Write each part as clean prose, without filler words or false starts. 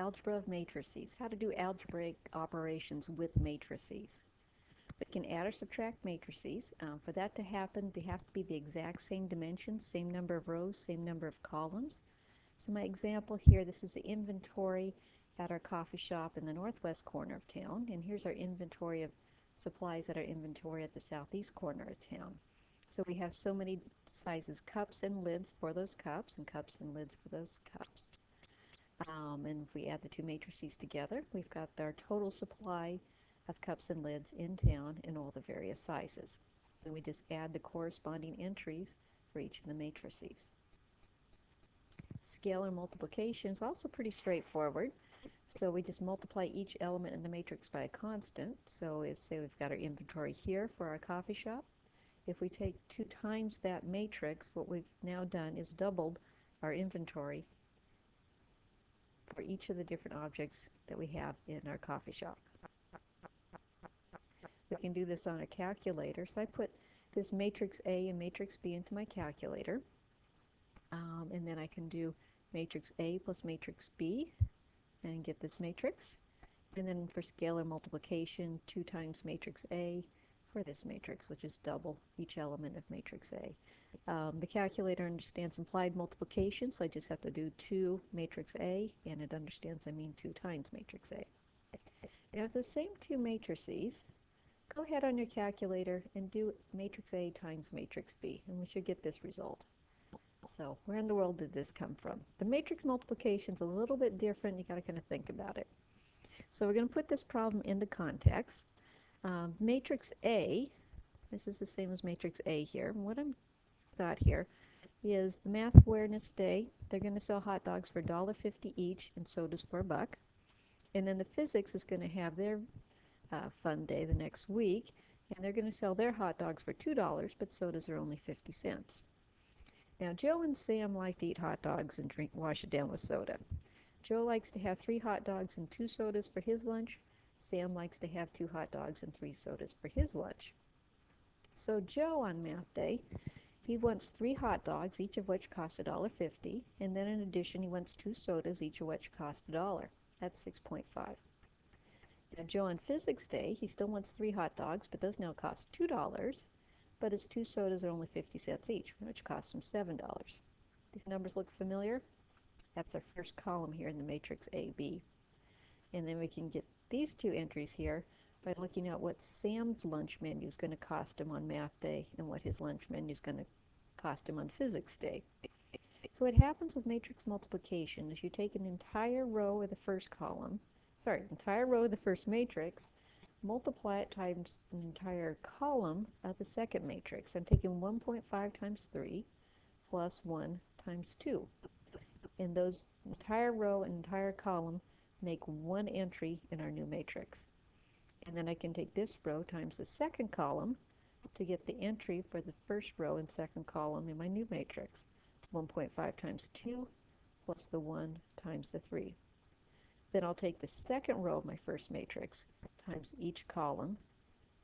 Algebra of Matrices, how to do algebraic operations with matrices. We can add or subtract matrices. For that to happen, they have to be the exact same dimensions, same number of rows, same number of columns. So my example here, this is the inventory at our coffee shop in the northwest corner of town, and here's our inventory of supplies at our inventory at the southeast corner of town. So we have so many sizes, cups and lids for those cups, and cups and lids for those cups. And if we add the two matrices together, we've got our total supply of cups and lids in town in all the various sizes. Then we just add the corresponding entries for each of the matrices. Scalar multiplication is also pretty straightforward. So we just multiply each element in the matrix by a constant. So if, say, we've got our inventory here for our coffee shop, if we take 2 times that matrix, what we've now done is doubled our inventory for each of the different objects that we have in our coffee shop. We can do this on a calculator. So I put this matrix A and matrix B into my calculator. And then I can do matrix A plus matrix B and get this matrix. And then for scalar multiplication, 2 times matrix A for this matrix, which is double each element of matrix A. The calculator understands implied multiplication, so I just have to do 2 matrix A, and it understands I mean 2 times matrix A. Now with those same 2 matrices, go ahead on your calculator and do matrix A times matrix B, and we should get this result. So where in the world did this come from? The matrix multiplication is a little bit different. You got to kind of think about it. So we're going to put this problem into context. Matrix A, this is the same as matrix A here. And what I've got here is the Math Awareness Day. They're going to sell hot dogs for $1.50 each and sodas for $1. And then the physics is going to have their fun day the next week, and they're going to sell their hot dogs for $2, but sodas are only 50 cents. Now, Joe and Sam like to eat hot dogs and wash it down with soda. Joe likes to have 3 hot dogs and 2 sodas for his lunch. Sam likes to have 2 hot dogs and 3 sodas for his lunch. So Joe on Math Day, he wants 3 hot dogs, each of which cost $1.50, and then in addition he wants 2 sodas, each of which cost $1. That's 6.5. Now Joe on Physics Day, he still wants 3 hot dogs, but those now cost $2. But his 2 sodas are only 50 cents each, which costs him $7. These numbers look familiar? That's our first column here in the matrix AB. And then we can get these 2 entries here by looking at what Sam's lunch menu is going to cost him on Math Day and what his lunch menu is going to cost him on Physics Day. So what happens with matrix multiplication is you take an entire row of the first column, entire row of the first matrix, multiply it times an entire column of the second matrix. I'm taking 1.5 times 3 plus 1 times 2. And those entire row and entire column make 1 entry in our new matrix. And then I can take this row times the second column to get the entry for the first row and second column in my new matrix. 1.5 times 2 plus the 1 times the 3. Then I'll take the second row of my first matrix times each column,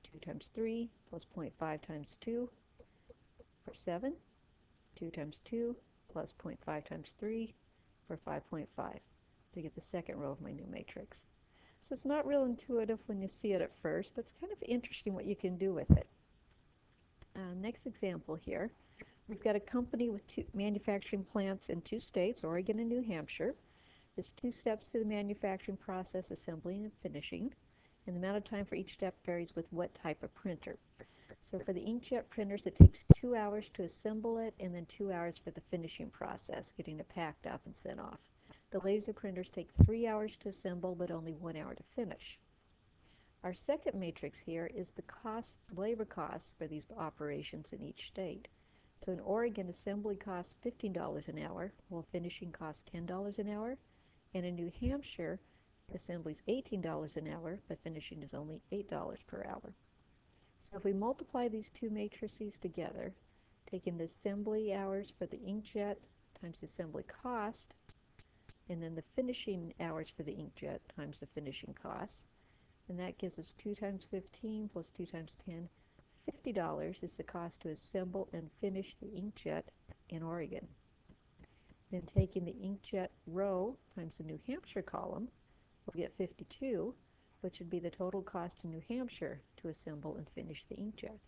2 times 3 plus 0.5 times 2 for 7, 2 times 2 plus 0.5 times 3 for 5.5 to get the second row of my new matrix. So it's not real intuitive when you see it at first, but it's kind of interesting what you can do with it. Next example here, we've got a company with 2 manufacturing plants in 2 states, Oregon and New Hampshire. There's 2 steps to the manufacturing process, assembling and finishing, and the amount of time for each step varies with what type of printer. So for the inkjet printers, it takes 2 hours to assemble it and then 2 hours for the finishing process, getting it packed up and sent off. The laser printers take 3 hours to assemble but only 1 hour to finish. Our second matrix here is the labor costs for these operations in each state. So in Oregon, assembly costs $15 an hour, while finishing costs $10 an hour. And in New Hampshire, assembly is $18 an hour, but finishing is only $8 per hour. So if we multiply these 2 matrices together, taking the assembly hours for the inkjet times the assembly cost, and then the finishing hours for the inkjet times the finishing cost, and that gives us 2 times 15 plus 2 times 10. $50 is the cost to assemble and finish the inkjet in Oregon. Then taking the inkjet row times the New Hampshire column, we'll get 52, which would be the total cost to New Hampshire to assemble and finish the inkjet.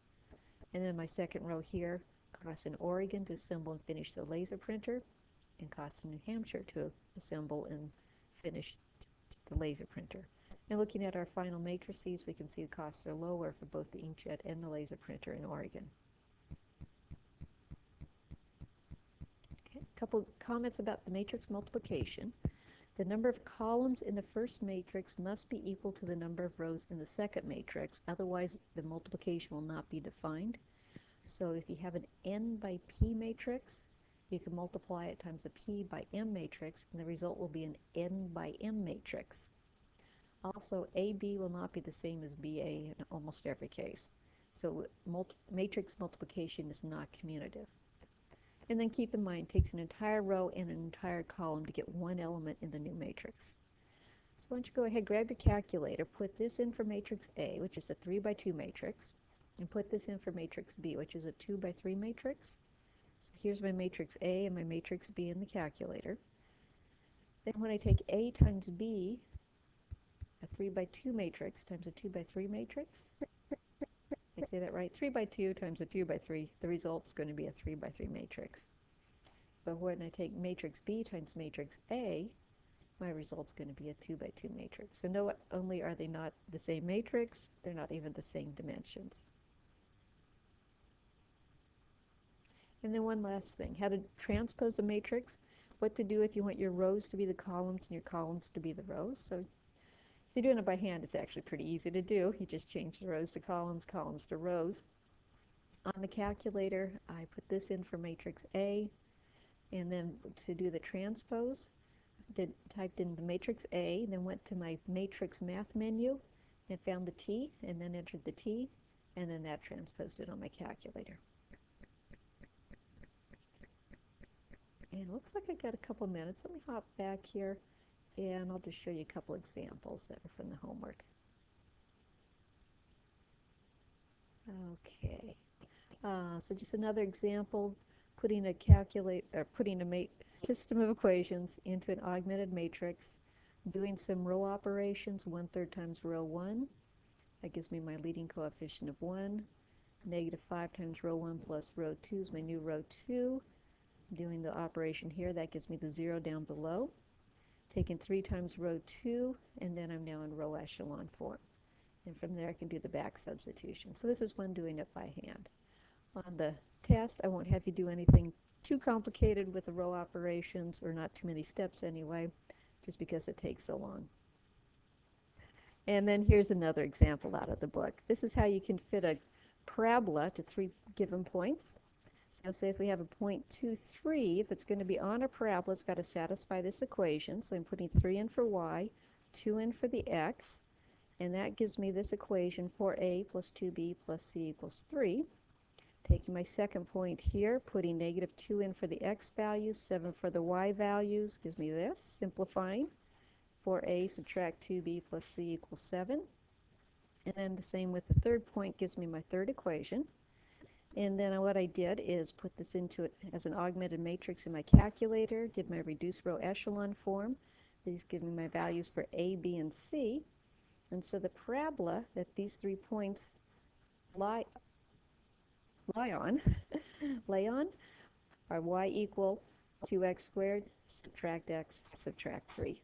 And then my second row here, cost in Oregon to assemble and finish the laser printer, and cost in New Hampshire to assemble and finish the laser printer. And looking at our final matrices, we can see the costs are lower for both the inkjet and the laser printer in Oregon. Okay, a couple comments about the matrix multiplication. The number of columns in the first matrix must be equal to the number of rows in the second matrix, otherwise the multiplication will not be defined. So if you have an n by p matrix, you can multiply it times a p by m matrix, and the result will be an n by m matrix. Also, AB will not be the same as BA in almost every case. So matrix multiplication is not commutative. And then keep in mind, it takes an entire row and an entire column to get one element in the new matrix. So why don't you go ahead, grab your calculator, put this in for matrix A, which is a 3 by 2 matrix, and put this in for matrix B, which is a 2 by 3 matrix. So here's my matrix A and my matrix B in the calculator. Then when I take A times B, a 3 by 2 matrix times a 2 by 3 matrix. Did I say that right? 3 by 2 times a 2 by 3, the result's going to be a 3 by 3 matrix. But when I take matrix B times matrix A, my result's going to be a 2 by 2 matrix. So not only are they not the same matrix, they're not even the same dimensions. And then one last thing, how to transpose a matrix, what to do if you want your rows to be the columns and your columns to be the rows. So if you're doing it by hand, it's actually pretty easy to do. You just change the rows to columns, columns to rows. On the calculator, I put this in for matrix A, and then to do the transpose, typed in the matrix A, then went to my matrix math menu, and found the T, and then entered the T, and then that transposed it on my calculator. And it looks like I got a couple minutes. Let me hop back here, and I'll just show you a couple examples that are from the homework. Okay, so just another example, putting a system of equations into an augmented matrix, doing some row operations, 1/3 times row 1. That gives me my leading coefficient of 1. -5 times row 1 plus row 2 is my new row 2. Doing the operation here, that gives me the 0 down below. Taking 3 times row 2, and then I'm now in row echelon form. And from there I can do the back substitution. So this is when doing it by hand. On the test, I won't have you do anything too complicated with the row operations, or not too many steps anyway, just because it takes so long. And then here's another example out of the book. This is how you can fit a parabola to 3 given points. So say if we have a point 2, 3, if it's going to be on a parabola, it's got to satisfy this equation. So I'm putting 3 in for y, 2 in for the x, and that gives me this equation, 4a plus 2b plus c equals 3. Taking my second point here, putting -2 in for the x values, 7 for the y values, gives me this, simplifying. 4a subtract 2b plus c equals 7. And then the same with the third point gives me my third equation. And then what I did is put this into it as an augmented matrix in my calculator, did my reduced row echelon form. These give me my values for A, B, and C. And so the parabola that these 3 points lay on are y equal 2x squared, subtract x, subtract 3.